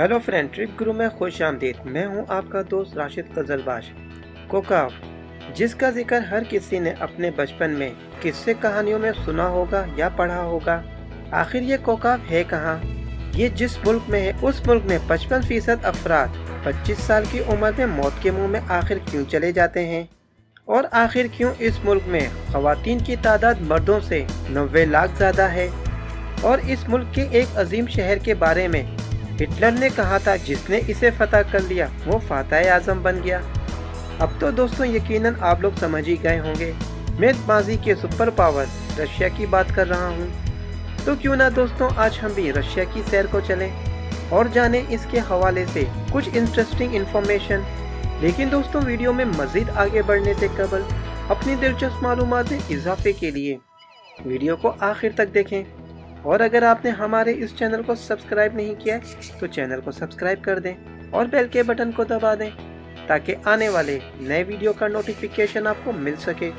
Hello friend, trip गुरु में खुश आमदीद। मैं हूं आपका दोस्त राशिद कजलबाश। कोकाव, जिसका जिक्र हर किसी ने अपने बचपन में किस्से कहानियों में सुना होगा या पढ़ा होगा। आखिर ये कोकाव है कहाँ? ये जिस मुल्क में है उस मुल्क में 55% अफराद 25 साल की उम्र में मौत के मुंह में आखिर क्यों चले जाते हैं? और आखिर क्यों इस मुल्क में खवातीन की तादाद मर्दों से 90 लाख ज़्यादा है? और इस मुल्क के एक अजीम शहर के बारे में हिटलर ने कहा था जिसने इसे फतह कर लिया वो फातह आज़म बन गया। अब तो दोस्तों यकीनन आप लोग समझ ही गए होंगे मैं माजी के सुपर पावर रशिया की बात कर रहा हूँ। तो क्यों ना दोस्तों आज हम भी रशिया की सैर को चलें और जानें इसके हवाले से कुछ इंटरेस्टिंग इन्फॉर्मेशन। लेकिन दोस्तों वीडियो में मज़ीद आगे बढ़ने से कबल अपनी दिलचस्प मालूमात में इजाफे के लिए वीडियो को आखिर तक देखें। और अगर आपने हमारे इस चैनल को सब्सक्राइब नहीं किया है तो चैनल को सब्सक्राइब कर दें और बेल के बटन को दबा दें ताकि आने वाले नए वीडियो का नोटिफिकेशन आपको मिल सके।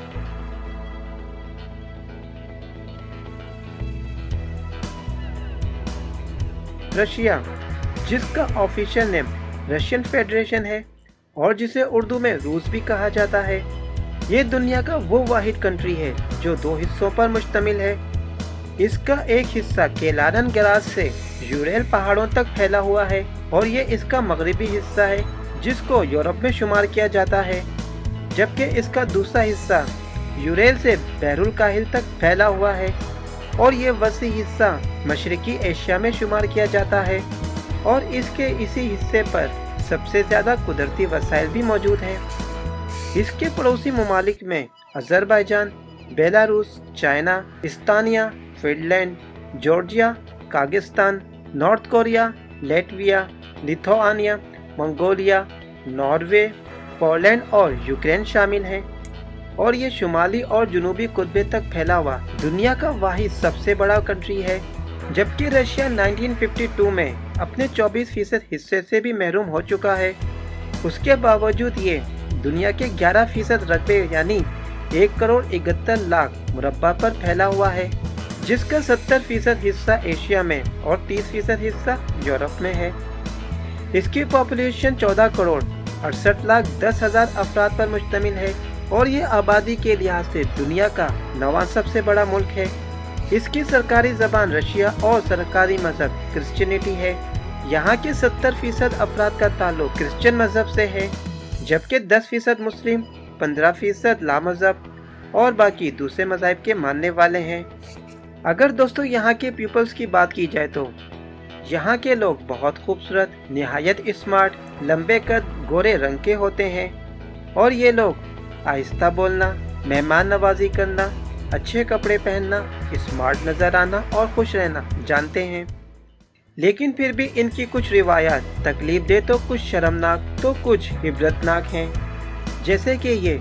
रशिया, जिसका ऑफिशियल नेम रशियन फेडरेशन है और जिसे उर्दू में रूस भी कहा जाता है, ये दुनिया का वो वाहिद कंट्री है जो 2 हिस्सों पर मुश्तमिल है। इसका एक हिस्सा केलारन गराज से यूरेल पहाड़ों तक फैला हुआ है और ये इसका मगरबी हिस्सा है जिसको यूरोप में शुमार किया जाता है, जबकि इसका दूसरा हिस्सा यूरेल से बहरुल काहिल तक फैला हुआ है और ये वसी हिस्सा मशरकी एशिया में शुमार किया जाता है। और इसके इसी हिस्से पर सबसे ज़्यादा कुदरती वसाइल भी मौजूद हैं। इसके पड़ोसी ममालिक में Azerbaijan, Belarus, China, Estonia, Finland, Georgia, Kazakhstan, North Korea, Latvia, Lithuania, Mongolia, Norway, Poland और यूक्रेन शामिल हैं। और ये शुमाली और जनूबी कुतबे तक फैला हुआ दुनिया का वाहिद सबसे बड़ा कंट्री है, जबकि रशिया 1952 में अपने 24% हिस्से से भी महरूम हो चुका है। उसके बावजूद ये दुनिया के 11% रकबे यानी 1,71,00,000 मुरब्बा पर फैला हुआ है, जिसका 70% हिस्सा एशिया में और 30% हिस्सा यूरोप में है। इसकी पॉपुलेशन 14,68,10,000 अफराद पर मुश्तमिल है और ये आबादी के लिहाज से दुनिया का 9वां सबसे बड़ा मुल्क है। इसकी सरकारी ज़बान रशिया और सरकारी मजहब क्रिश्चियनिटी है। यहाँ के 70% अफराद का ताल्लुक क्रिश्चियन मजहब से है, जबकि 10% मुस्लिम, 15% लामजहब और बाकी दूसरे मज़ाहिब के मानने वाले हैं। अगर दोस्तों यहाँ के पीपल्स की बात की जाए तो यहाँ के लोग बहुत खूबसूरत, निहायत स्मार्ट, लंबे कद, गोरे रंग के होते हैं और ये लोग आहिस्ता बोलना, मेहमान नवाजी करना, अच्छे कपड़े पहनना, स्मार्ट नज़र आना और खुश रहना जानते हैं। लेकिन फिर भी इनकी कुछ रिवायात तकलीफ दे तो कुछ शर्मनाक तो कुछ इबरतनाक हैं, जैसे कि ये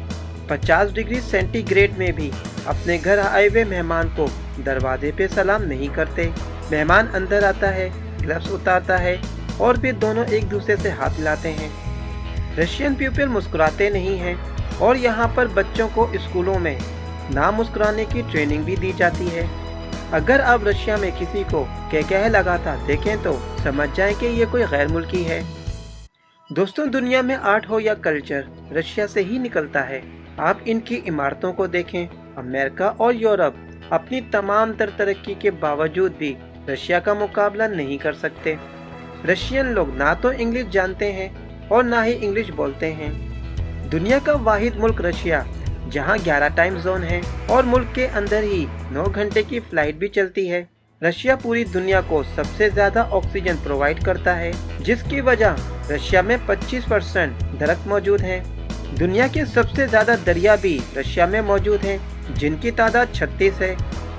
50 डिग्री सेंटीग्रेड में भी अपने घर आए हुए मेहमान को दरवाजे पे सलाम नहीं करते। मेहमान अंदर आता है, ग्लव्स उतारता है और फिर दोनों एक दूसरे से हाथ मिलाते हैं। रशियन पीपल मुस्कुराते नहीं हैं और यहाँ पर बच्चों को स्कूलों में ना मुस्कुराने की ट्रेनिंग भी दी जाती है। अगर आप रशिया में किसी को कह लगाता देखें तो समझ जाएं कि ये कोई गैर मुल्की है। दोस्तों दुनिया में आर्ट हो या कल्चर रशिया से ही निकलता है। आप इनकी इमारतों को देखें। अमेरिका और यूरोप अपनी तमाम तरक्की के बावजूद भी रशिया का मुकाबला नहीं कर सकते। रशियन लोग ना तो इंग्लिश जानते हैं और ना ही इंग्लिश बोलते हैं। दुनिया का वाहिद मुल्क रशिया, जहां 11 टाइम जोन है और मुल्क के अंदर ही 9 घंटे की फ्लाइट भी चलती है। रशिया पूरी दुनिया को सबसे ज्यादा ऑक्सीजन प्रोवाइड करता है, जिसकी वजह रशिया में 25% दरख्त मौजूद हैं। दुनिया के सबसे ज्यादा दरिया भी रशिया में मौजूद हैं, जिनकी तादाद 36 है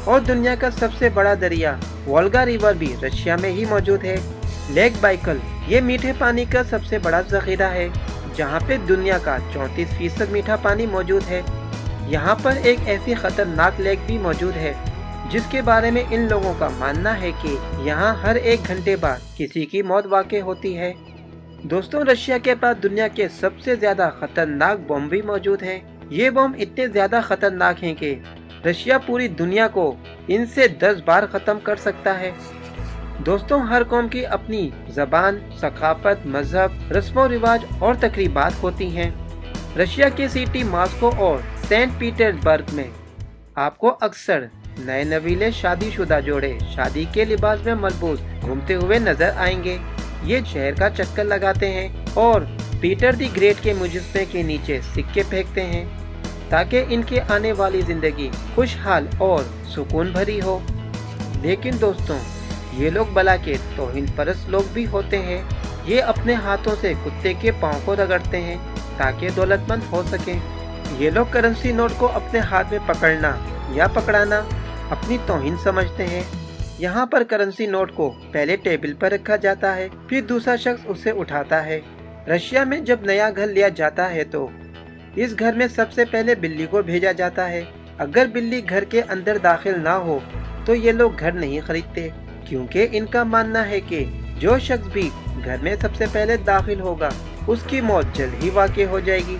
और दुनिया का सबसे बड़ा दरिया वोल्गा रिवर भी रशिया में ही मौजूद है। लेक बाइकल ये मीठे पानी का सबसे बड़ा जखीरा है, जहाँ पे दुनिया का 34% मीठा पानी मौजूद है। यहाँ पर एक ऐसी खतरनाक लेक भी मौजूद है जिसके बारे में इन लोगों का मानना है कि यहाँ हर 1 घंटे बाद किसी की मौत वाक़ई होती है। दोस्तों रशिया के पास दुनिया के सबसे ज्यादा खतरनाक बम भी मौजूद हैं। ये बम इतने ज्यादा खतरनाक हैं कि रशिया पूरी दुनिया को इनसे 10 बार खत्म कर सकता है। दोस्तों, हर कौम की अपनी ज़बान, सकाफत, मजहब, रस्म रिवाज और तकरीबात होती हैं। रशिया के सिटी मॉस्को और सेंट पीटर्सबर्ग में आपको अक्सर नए नवीले शादीशुदा जोड़े शादी के लिबास में मलबूस घूमते हुए नजर आएंगे। ये शहर का चक्कर लगाते हैं और पीटर द ग्रेट के मुजस्मे के नीचे सिक्के फेंकते हैं ताकि इनकी आने वाली जिंदगी खुशहाल और सुकून भरी हो। लेकिन दोस्तों, ये लोग भला के तौहीन परस्त लोग भी होते हैं। ये अपने हाथों से कुत्ते के पाँव को रगड़ते हैं ताकि दौलतमंद हो सके। ये लोग करेंसी नोट को अपने हाथ में पकड़ना या पकड़ाना अपनी तौहीन समझते हैं। यहाँ पर करेंसी नोट को पहले टेबल पर रखा जाता है, फिर दूसरा शख्स उसे उठाता है। रशिया में जब नया घर लिया जाता है तो इस घर में सबसे पहले बिल्ली को भेजा जाता है। अगर बिल्ली घर के अंदर दाखिल ना हो तो ये लोग घर नहीं खरीदते, क्योंकि इनका मानना है कि जो शख्स भी घर में सबसे पहले दाखिल होगा उसकी मौत जल्द ही वाक़ई हो जाएगी।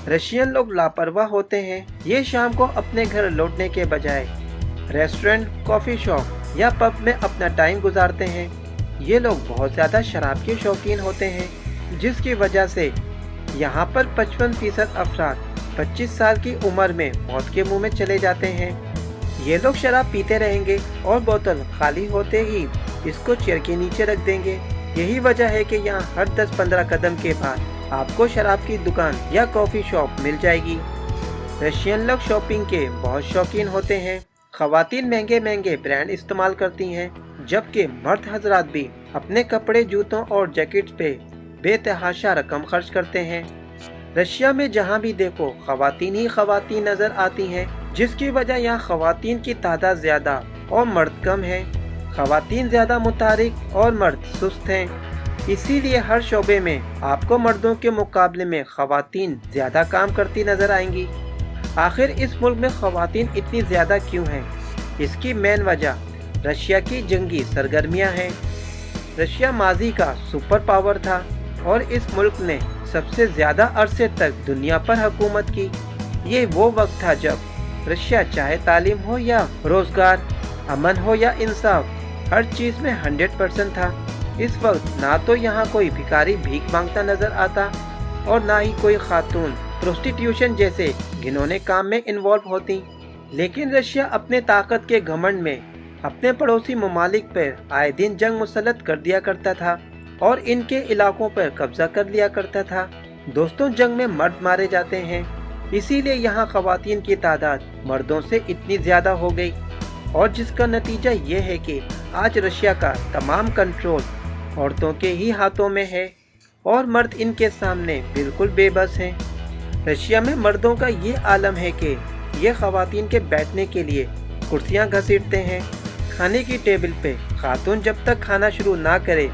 रशियन लोग लापरवाह होते हैं। ये शाम को अपने घर लौटने के बजाय रेस्टोरेंट, कॉफ़ी शॉप या पब में अपना टाइम गुजारते हैं। ये लोग बहुत ज़्यादा शराब के शौकीन होते हैं, जिसकी वजह से यहाँ पर 55% अफराद 25 साल की उम्र में मौत के मुंह में चले जाते हैं। ये लोग शराब पीते रहेंगे और बोतल खाली होते ही इसको चेयर के नीचे रख देंगे। यही वजह है कि यहाँ हर 10-15 कदम के बाद आपको शराब की दुकान या कॉफ़ी शॉप मिल जाएगी। रशियन लोग शॉपिंग के बहुत शौकीन होते हैं। ख़वातीन महंगे महंगे ब्रांड इस्तेमाल करती हैं, जबकि मर्द हजरात भी अपने कपड़े, जूतों और जैकेट पे बेतहाशा रकम खर्च करते हैं। रशिया में जहाँ भी देखो ख़वातीन ही ख़वातीन नज़र आती हैं, जिसकी वजह यहाँ ख़वातीन की तादाद ज़्यादा और मर्द कम है। ख़वातीन ज़्यादा मुतारिक और मर्द सुस्त हैं, इसीलिए हर शोबे में आपको मर्दों के मुकाबले में ख़वातीन ज़्यादा काम करती नज़र आएंगी। आखिर इस मुल्क में ख़वातीन इतनी ज़्यादा क्यों हैं? इसकी मेन वजह रशिया की जंगी सरगर्मियाँ हैं। रशिया माजी का सुपर पावर था और इस मुल्क ने सबसे ज़्यादा अरसे तक दुनिया पर हुकूमत की। ये वो वक्त था जब रशिया चाहे तालीम हो या रोज़गार, अमन हो या इंसाफ, हर चीज़ में 100% था। इस वक्त ना तो यहाँ कोई भिखारी भीख मांगता नजर आता और ना ही कोई खातून प्रोस्टिट्यूशन जैसे घिनौने काम में इन्वॉल्व होती। लेकिन रशिया अपने ताकत के घमंड में अपने पड़ोसी ममालिक पर आए दिन जंग मुसल्लत कर दिया करता था और इनके इलाकों पर कब्जा कर लिया करता था। दोस्तों, जंग में मर्द मारे जाते हैं, इसीलिए यहाँ ख़वातीन की तादाद मर्दों से इतनी ज़्यादा हो गई और जिसका नतीजा ये है कि आज रशिया का तमाम कंट्रोल औरतों के ही हाथों में है और मर्द इनके सामने बिल्कुल बेबस हैं। रशिया में मर्दों का ये आलम है कि ये ख़वातीन के बैठने के लिए कुर्सियाँ घसीटते हैं। खाने की टेबल पे खातून जब तक खाना शुरू ना करे,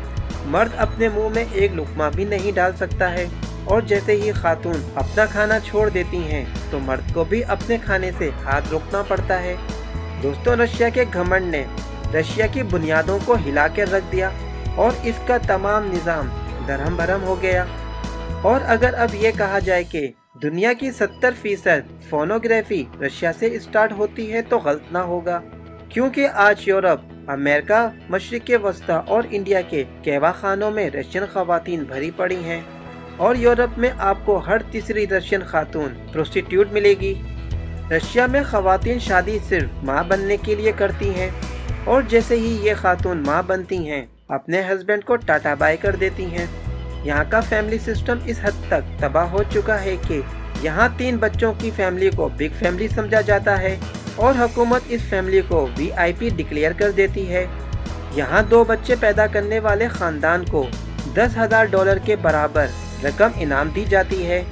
मर्द अपने मुंह में एक लुकमा भी नहीं डाल सकता है और जैसे ही खातून अपना खाना छोड़ देती हैं तो मर्द को भी अपने खाने से हाथ रोकना पड़ता है। दोस्तों, रशिया के घमंड ने रशिया की बुनियादों को हिला कर रख दिया और इसका तमाम निज़ाम दरहम भरम हो गया। और अगर अब ये कहा जाए कि दुनिया की 70% फोनोग्राफी रशिया से स्टार्ट होती है तो गलत ना होगा, क्योंकि आज यूरोप, अमेरिका, मशरिक़ वस्ता और इंडिया के कहवा खानों में रशियन ख़वातीन भरी पड़ी हैं और यूरोप में आपको हर तीसरी रशियन खातून प्रोस्टिट्यूट मिलेगी। रशिया में ख़वातीन शादी सिर्फ माँ बनने के लिए करती हैं और जैसे ही ये खातून माँ बनती हैं अपने हस्बैंड को टाटा बाय कर देती हैं। यहाँ का फैमिली सिस्टम इस हद तक तबाह हो चुका है कि यहाँ 3 बच्चों की फैमिली को बिग फैमिली समझा जाता है और हुकूमत इस फैमिली को VIP डिक्लेयर कर देती है। यहाँ 2 बच्चे पैदा करने वाले ख़ानदान को $10,000 के बराबर रकम इनाम दी जाती है।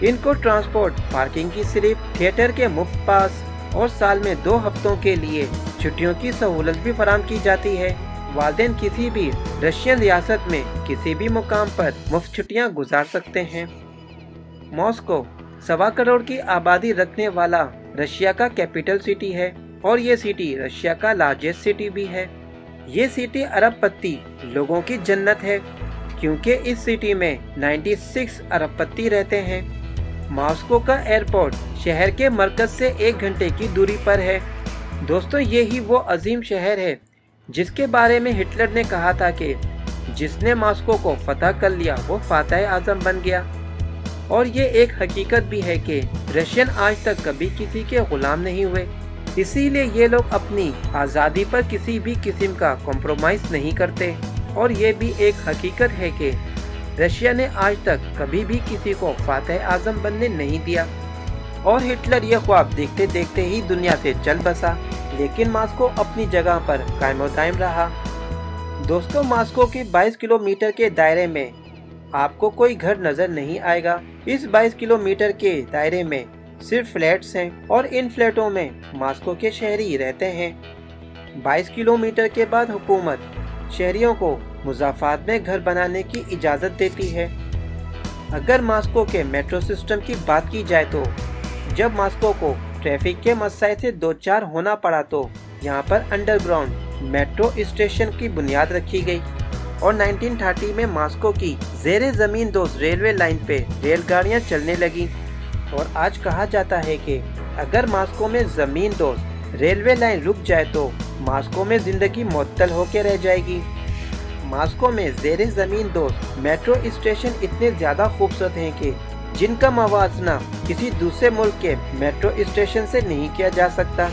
इनको ट्रांसपोर्ट, पार्किंग की स्लिप, थिएटर के मुफ्त पास और साल में 2 हफ्तों के लिए छुट्टियों की सहूलत भी फराम की जाती है। वालिदैन किसी भी रशियन रियासत में किसी भी मुकाम पर मुफ्त छुट्टियां गुजार सकते हैं। मॉस्को 1.25 करोड़ की आबादी रखने वाला रशिया का कैपिटल सिटी है और ये सिटी रशिया का लार्जेस्ट सिटी भी है। ये सिटी अरबपति लोगों की जन्नत है क्योंकि इस सिटी में 96 अरबपति रहते हैं। मॉस्को का एयरपोर्ट शहर के मरकज से 1 घंटे की दूरी पर है। दोस्तों, ये ही वो अजीम शहर है जिसके बारे में हिटलर ने कहा था कि जिसने मॉस्को को फतह कर लिया वो फातह आजम बन गया। और ये एक हकीकत भी है कि रशियन आज तक कभी किसी के गुलाम नहीं हुए, इसीलिए ये लोग अपनी आज़ादी पर किसी भी किस्म का कॉम्प्रोमाइज़ नहीं करते। और ये भी एक हकीकत है कि रशिया ने आज तक कभी भी किसी को फातह आजम बनने नहीं दिया। और हिटलर ये ख्वाब देखते देखते ही दुनिया से चल बसा, लेकिन मॉस्को अपनी जगह पर कायम दायम रहा। दोस्तों, मॉस्को के 22 किलोमीटर के दायरे में आपको कोई घर नजर नहीं आएगा। इस 22 किलोमीटर के दायरे में सिर्फ फ्लैट्स हैं और इन फ्लैटों में मॉस्को के शहरी रहते हैं। 22 किलोमीटर के बाद हुकूमत शहरियों को मुज़ाफ़ात में घर बनाने की इजाज़त देती है। अगर मॉस्को के मेट्रो सिस्टम की बात की जाए तो जब मॉस्को को ट्रैफिक के मसाइल से दो चार होना पड़ा तो यहाँ पर अंडरग्राउंड मेट्रो स्टेशन की बुनियाद रखी गई और 1930 में मॉस्को की ज़ेरे ज़मीन दोस्त रेलवे लाइन पे रेलगाड़ियाँ चलने लगी। और आज कहा जाता है कि अगर मॉस्को में ज़मीन दोस्त रेलवे लाइन रुक जाए तो मॉस्को में ज़िंदगी मुअत्तल होकर रह जाएगी। मॉस्को में ज़ेरे ज़मीन दोस्त मेट्रो स्टेशन इतने ज़्यादा खूबसूरत हैं कि जिनका मवाजना किसी दूसरे मुल्क के मेट्रो स्टेशन से नहीं किया जा सकता।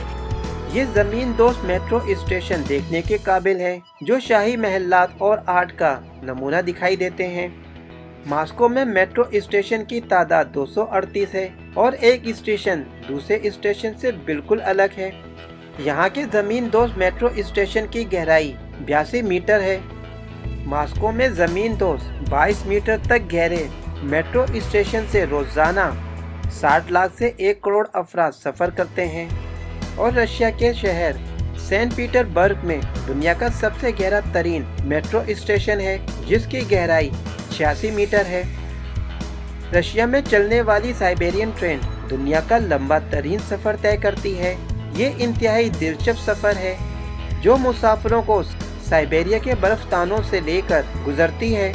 ये ज़मीन दोस्त मेट्रो स्टेशन देखने के काबिल है, जो शाही महलात और आर्ट का नमूना दिखाई देते हैं। मॉस्को में मेट्रो स्टेशन की तादाद 238 है और एक स्टेशन दूसरे स्टेशन से बिल्कुल अलग है। यहाँ के ज़मीन दोस्त मेट्रो स्टेशन की गहराई 82 मीटर है। मॉस्को में ज़मीन दोस्त 22 मीटर तक गहरे मेट्रो स्टेशन से रोज़ाना 60 लाख से 1 करोड़ अफराद सफ़र करते हैं। और रशिया के शहर सेंट पीटरबर्ग में दुनिया का सबसे गहरा तरीन मेट्रो स्टेशन है, जिसकी गहराई 86 मीटर है। रशिया में चलने वाली साइबेरियन ट्रेन दुनिया का लंबा तरीन सफ़र तय करती है। ये इंतहाई दिलचस्प सफ़र है जो मुसाफिरों को साइबेरिया के बर्फतानों से लेकर गुजरती है।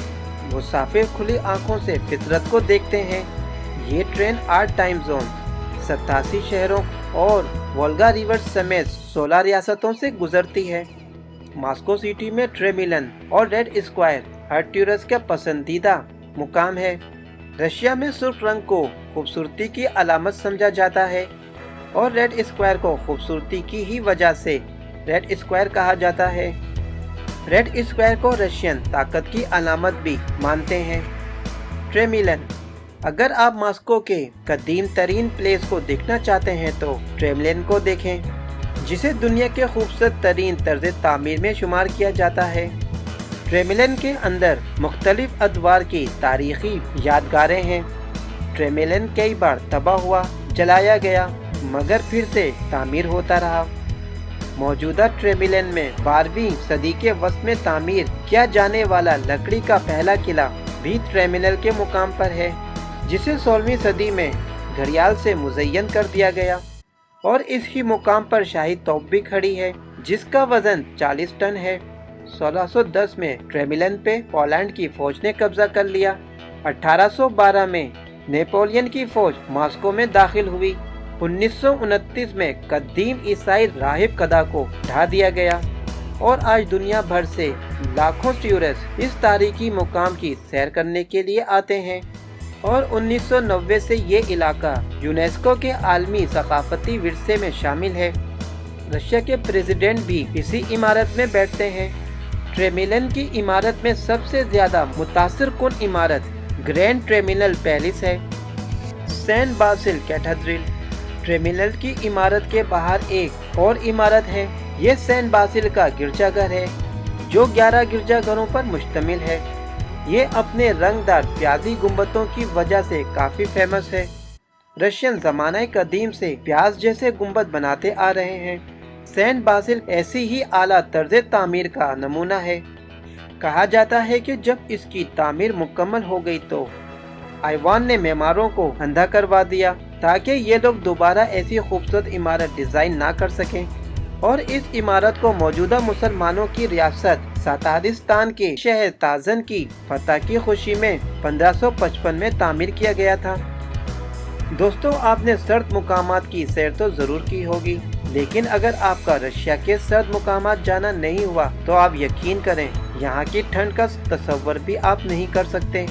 मुसाफिर खुली आंखों से फितरत को देखते हैं। ये ट्रेन 8 टाइम जोन, 87 शहरों और वोल्गा रिवर समेत 16 रियासतों से गुजरती है। मॉस्को सिटी में ट्रेमिलन और रेड स्क्वायर हर टूरिस्ट का पसंदीदा मुकाम है। रशिया में सुर्ख रंग को खूबसूरती की अलामत समझा जाता है और रेड स्क्वायर को खूबसूरती की ही वजह से रेड स्क्वायर कहा जाता है। रेड स्क्वायर को रशियन ताकत की अलामत भी मानते हैं। ट्रेमिलन, अगर आप मॉस्को के कदीम तरीन प्लेस को देखना चाहते हैं तो ट्रेमलिन को देखें, जिसे दुनिया के खूबसूरत तरीन तर्ज तामीर में शुमार किया जाता है। ट्रेमलिन के अंदर मुख्तलिफ अदवार की तारीखी यादगारें हैं। ट्रेमलिन कई बार तबाह हुआ, जलाया गया, मगर फिर से तामीर होता रहा। मौजूदा ट्रेमलिन में 12वीं सदी के वक्त में तामीर किया जाने वाला लकड़ी का पहला किला भी ट्रेमिनल के मुकाम पर है, जिसे 16वीं सदी में घड़ियाल से मुज़य्यन कर दिया गया। और इसी मुकाम पर शाही तोप भी खड़ी है, जिसका वजन 40 टन है। 1610 में ट्रेमिलन पे पोलैंड की फौज ने कब्जा कर लिया। 1812 में नेपोलियन की फौज मॉस्को में दाखिल हुई। 1929 में कदीम ईसाई राहिब कदा को ढा दिया गया और आज दुनिया भर से लाखों टूरिस्ट इस तारीखी मुकाम की सैर करने के लिए आते हैं। और 1990 से ये इलाका यूनेस्को के आलमी सकाफती विरसे में शामिल है। रशिया के प्रेसिडेंट भी इसी इमारत में बैठते हैं। ट्रेमिलन की इमारत में सबसे ज्यादा मुतासिर कुन इमारत ग्रैंड ट्रेमिनल पैलेस है। सेंट बासिल कैथेड्रल, ट्रेमिनल की इमारत के बाहर एक और इमारत है। ये सेंट बासिल का गिरजाघर है, जो 11 गिरजाघरों पर मुश्तमिल है। ये अपने रंगदार प्याजी गुंबदों की वजह से काफी फेमस है। रशियन जमाने कदीम से प्याज जैसे गुंबद बनाते आ रहे हैं। सेंट बासिल ऐसी ही आला तर्ज तामीर का नमूना है। कहा जाता है कि जब इसकी तामीर मुकम्मल हो गई तो आईवान ने मेमारों को अंधा करवा दिया ताकि ये लोग दोबारा ऐसी खूबसूरत इमारत डिजाइन ना कर सकें। और इस इमारत को मौजूदा मुसलमानों की रियासत सातारिस्तान के शहर ताजन की फतह की खुशी में 1555 में तामीर किया गया था। दोस्तों, आपने सर्द मुकामात की सैर तो जरूर की होगी, लेकिन अगर आपका रशिया के सर्द मुकामात जाना नहीं हुआ तो आप यकीन करें यहाँ की ठंड का तस्वर भी आप नहीं कर सकते,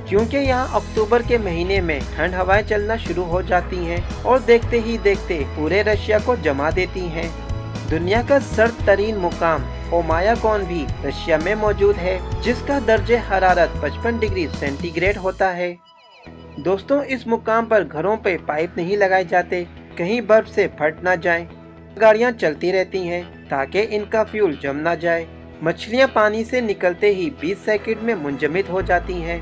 क्योंकि यहाँ अक्टूबर के महीने में ठंड हवाएं चलना शुरू हो जाती हैं और देखते ही देखते पूरे रशिया को जमा देती हैं। दुनिया का सर्द तरीन मुकाम ओमायाकॉन भी रशिया में मौजूद है, जिसका दर्जे हरारत 55 डिग्री सेंटीग्रेड होता है। दोस्तों, इस मुकाम पर घरों पे पाइप नहीं लगाए जाते, कहीं बर्फ से फट ना जाएं। गाड़ियां चलती रहती हैं ताकि इनका फ्यूल जम ना जाए। मछलियां पानी से निकलते ही 20 सेकंड में मुंजमद हो जाती हैं।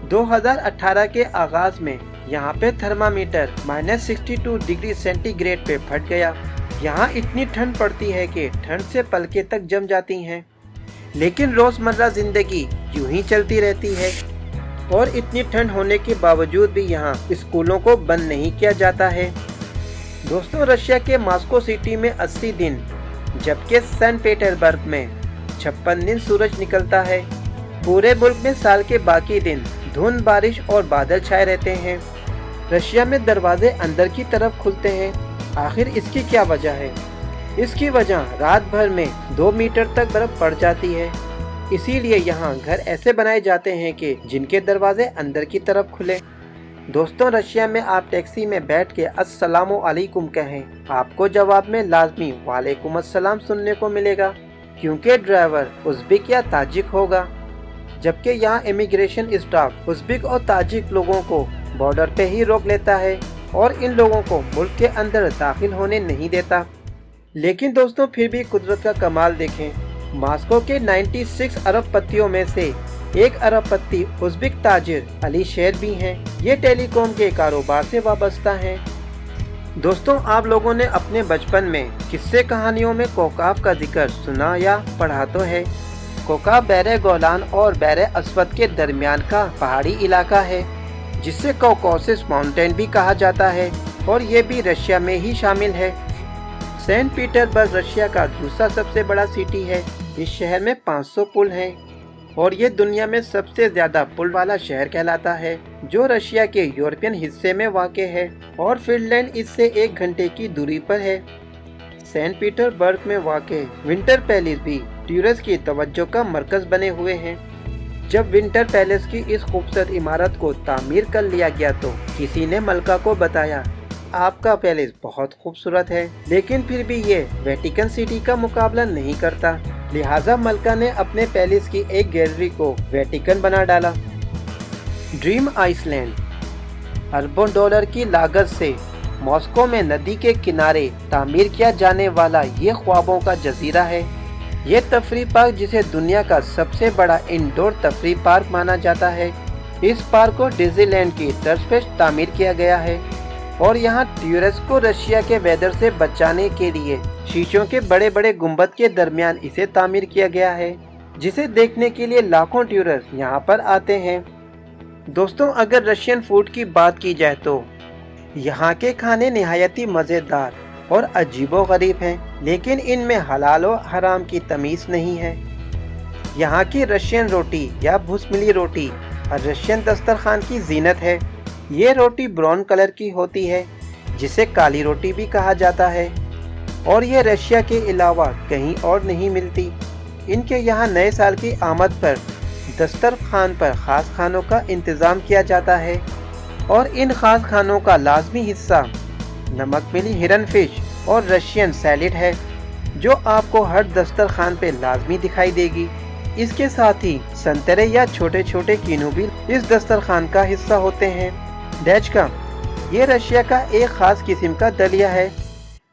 2018 के आगाज में यहाँ पे थर्मामीटर -62 डिग्री सेंटीग्रेड पे फट गया। यहाँ इतनी ठंड पड़ती है कि ठंड से पलकें तक जम जाती हैं। लेकिन रोजमर्रा जिंदगी यूं ही चलती रहती है और इतनी ठंड होने के बावजूद भी यहाँ स्कूलों को बंद नहीं किया जाता है। दोस्तों, रशिया के मॉस्को सिटी में 80 दिन, जबकि सेंट पीटर्सबर्ग में 56 दिन सूरज निकलता है। पूरे मुल्क में साल के बाकी दिन धुंध, बारिश और बादल छाए रहते हैं। रशिया में दरवाजे अंदर की तरफ खुलते हैं। आखिर इसकी क्या वजह है? इसकी वजह रात भर में 2 मीटर तक बर्फ पड़ जाती है। इसीलिए यहाँ घर ऐसे बनाए जाते हैं कि जिनके दरवाजे अंदर की तरफ खुले। दोस्तों, रशिया में आप टैक्सी में बैठ के अस्सलामु अलैकुम कहें, आपको जवाब में लाजमी वालेकुम अस्सलाम सुनने को मिलेगा, क्योंकि ड्राइवर उज़्बेक या ताजिक होगा। जबकि यहाँ इमिग्रेशन स्टाफ उज़्बेक और ताजिक लोगों को बॉर्डर पे ही रोक लेता है और इन लोगों को मुल्क के अंदर दाखिल होने नहीं देता। लेकिन दोस्तों, फिर भी कुदरत का कमाल देखें। मॉस्को के 96 अरबपतियों में से एक अरबपति उज़्बेक ताजिर अली शेर भी हैं। ये टेलीकॉम के कारोबार से वाबस्ता हैं। दोस्तों, आप लोगों ने अपने बचपन में किस्से कहानियों में कोकाव का जिक्र सुना या पढ़ा तो है। कोकाव बहरे गोलान और बहरे अस्वद के दरमियान का पहाड़ी इलाका है, जिसे कॉकासस माउंटेन भी कहा जाता है और ये भी रशिया में ही शामिल है। सेंट पीटर्सबर्ग रशिया का दूसरा सबसे बड़ा सिटी है। इस शहर में 500 पुल हैं और ये दुनिया में सबसे ज्यादा पुल वाला शहर कहलाता है, जो रशिया के यूरोपियन हिस्से में वाक़ है और फिनलैंड इससे 1 घंटे की दूरी पर है। सेंट पीटर्सबर्ग में वाक़ विंटर पैलेस भी टूरिस्ट की तवज्जो का मरकज बने हुए हैं। जब विंटर पैलेस की इस खूबसूरत इमारत को तामीर कर लिया गया तो किसी ने मलका को बताया, आपका पैलेस बहुत खूबसूरत है, लेकिन फिर भी ये वेटिकन सिटी का मुकाबला नहीं करता। लिहाजा मलका ने अपने पैलेस की एक गैलरी को वेटिकन बना डाला। ड्रीम आइसलैंड अरबों डॉलर की लागत से मॉस्को में नदी के किनारे तामीर किया जाने वाला ये ख्वाबों का जजीरा है। ये तफरी पार्क, जिसे दुनिया का सबसे बड़ा इंडोर तफरी पार्क माना जाता है, इस पार्क को डिज्नीलैंड की तर्ज पर तामीर किया गया है और यहाँ टूरिस्ट को रशिया के वेदर से बचाने के लिए शीशों के बड़े बड़े गुंबद के दरमियान इसे तामीर किया गया है, जिसे देखने के लिए लाखों टूरिस्ट यहाँ पर आते हैं। दोस्तों, अगर रशियन फूड की बात की जाए तो यहाँ के खाने निहायत ही मज़ेदार और अजीबोगरीब हैं, लेकिन इनमें हलाल और हराम की तमीज़ नहीं है। यहाँ की रशियन रोटी या भुसमिली रोटी रशियन दस्तरखान की जीनत है। ये रोटी ब्राउन कलर की होती है, जिसे काली रोटी भी कहा जाता है और ये रशिया के अलावा कहीं और नहीं मिलती। इनके यहाँ नए साल की आमद पर दस्तरखान पर ख़ास खानों का इंतज़ाम किया जाता है और इन ख़ास खानों का लाजमी हिस्सा नमक मिली हिरन फिश और रशियन सैलेड है, जो आपको हर दस्तरखान पे लाजमी दिखाई देगी। इसके साथ ही संतरे या छोटे छोटे कीनू भी इस दस्तरखान का हिस्सा होते हैं। डेचका ये रशिया का एक खास किस्म का दलिया है,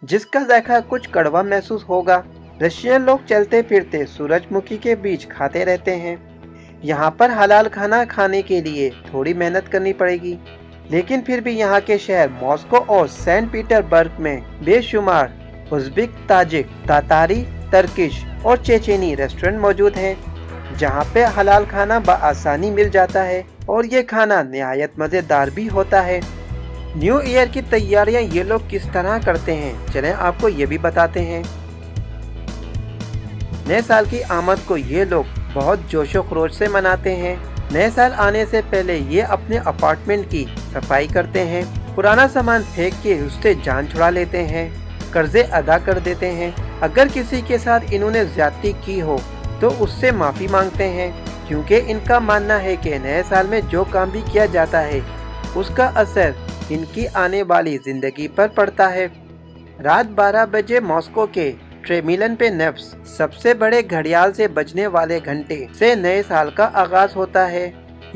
जिसका जायका कुछ कड़वा महसूस होगा। रशियन लोग चलते फिरते सूरजमुखी के बीज खाते रहते हैं। यहाँ पर हलाल खाना खाने के लिए थोड़ी मेहनत करनी पड़ेगी, लेकिन फिर भी यहाँ के शहर मॉस्को और सेंट पीटर्सबर्ग में बेशुमार उज़्बेक, ताजिक, तातारी, तर्किश और चेचेनी रेस्टोरेंट मौजूद हैं, जहाँ पे हलाल खाना बआसानी मिल जाता है और ये खाना निहायत मज़ेदार भी होता है। न्यू ईयर की तैयारियां ये लोग किस तरह करते हैं, चलें आपको ये भी बताते हैं। नए साल की आमद को ये लोग बहुत जोशो खरोश से मनाते हैं। नए साल आने से पहले ये अपने अपार्टमेंट की सफाई करते हैं, पुराना सामान फेंक के उससे जान छुड़ा लेते हैं। कर्जे अदा कर देते हैं। अगर किसी के साथ इन्होंने ज्यादती की हो तो उससे माफ़ी मांगते हैं, क्योंकि इनका मानना है कि नए साल में जो काम भी किया जाता है उसका असर इनकी आने वाली ज़िंदगी पर पड़ता है। रात 12 बजे मॉस्को के ट्रेमिलन पे नेप्स सबसे बड़े घड़ियाल से बजने वाले घंटे से नए साल का आगाज होता है।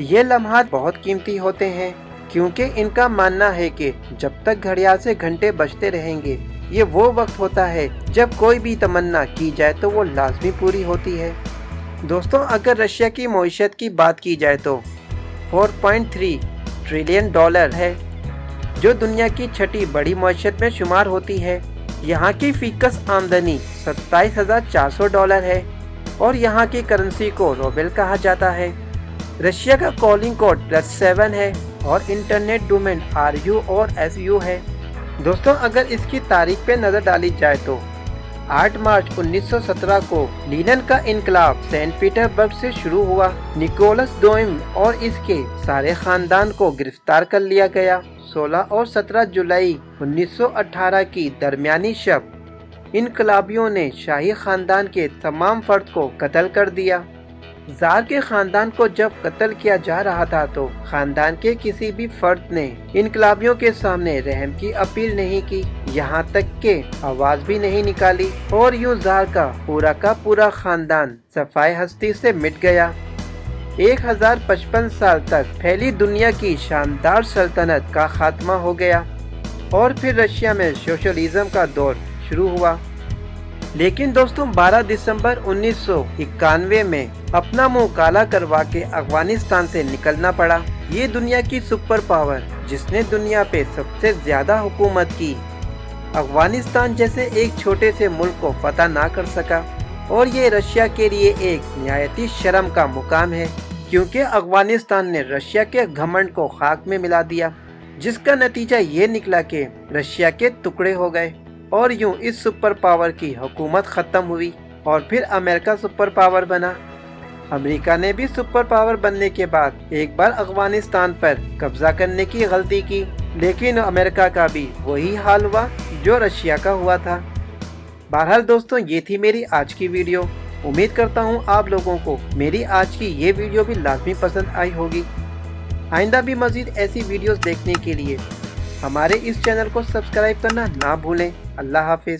ये लम्हात बहुत कीमती होते हैं, क्योंकि इनका मानना है कि जब तक घड़ियाल से घंटे बजते रहेंगे ये वो वक्त होता है जब कोई भी तमन्ना की जाए तो वो लाजमी पूरी होती है। दोस्तों, अगर रशिया की मईशत की बात की जाए तो 4.3 ट्रिलियन डॉलर है, जो दुनिया की छठी बड़ी मईशत में शुमार होती है। यहाँ की फीकस आमदनी 27,400 डॉलर है और यहाँ की करेंसी को रूबल कहा जाता है। रशिया का कॉलिंग कोड +7 है और इंटरनेट डोमेन RU और SU है। दोस्तों, अगर इसकी तारीख पे नज़र डाली जाए तो 8 मार्च 1917 को लीनिन का इनकलाब सेंट पीटर्सबर्ग से शुरू हुआ। निकोलस दोइम और इसके सारे खानदान को गिरफ्तार कर लिया गया। 16 और 17 जुलाई 1918 की दरमियानी शब इनकलाबियों ने शाही खानदान के तमाम फर्द को कत्ल कर दिया। जार के खानदान को जब कत्ल किया जा रहा था तो खानदान के किसी भी फर्द ने इनकलाबियों के सामने रहम की अपील नहीं की, यहाँ तक के आवाज भी नहीं निकाली, और यूं जार का पूरा खानदान सफाई हस्ती से मिट गया। 1055 साल तक फैली दुनिया की शानदार सल्तनत का खात्मा हो गया और फिर रशिया में सोशलिज्म का दौर शुरू हुआ। लेकिन दोस्तों, 12 दिसंबर 1991 में अपना मुंह काला करवा के अफगानिस्तान से निकलना पड़ा। ये दुनिया की सुपर पावर जिसने दुनिया पे सबसे ज्यादा हुकूमत की, अफगानिस्तान जैसे एक छोटे से मुल्क को फतह ना कर सका, और ये रशिया के लिए एक निहायती शर्म का मुकाम है, क्योंकि अफगानिस्तान ने रशिया के घमंड को खाक में मिला दिया, जिसका नतीजा ये निकला कि रशिया के टुकड़े हो गए और यूं इस सुपर पावर की हुकूमत खत्म हुई और फिर अमेरिका सुपर पावर बना। अमेरिका ने भी सुपर पावर बनने के बाद एक बार अफगानिस्तान पर कब्जा करने की गलती की, लेकिन अमेरिका का भी वही हाल हुआ जो रशिया का हुआ था। बहरहाल दोस्तों, ये थी मेरी आज की वीडियो। उम्मीद करता हूँ आप लोगों को मेरी आज की ये वीडियो भी लाजमी पसंद आई होगी। आइंदा भी मज़ीद ऐसी वीडियोस देखने के लिए हमारे इस चैनल को सब्सक्राइब करना ना भूलें। अल्लाह हाफिज़।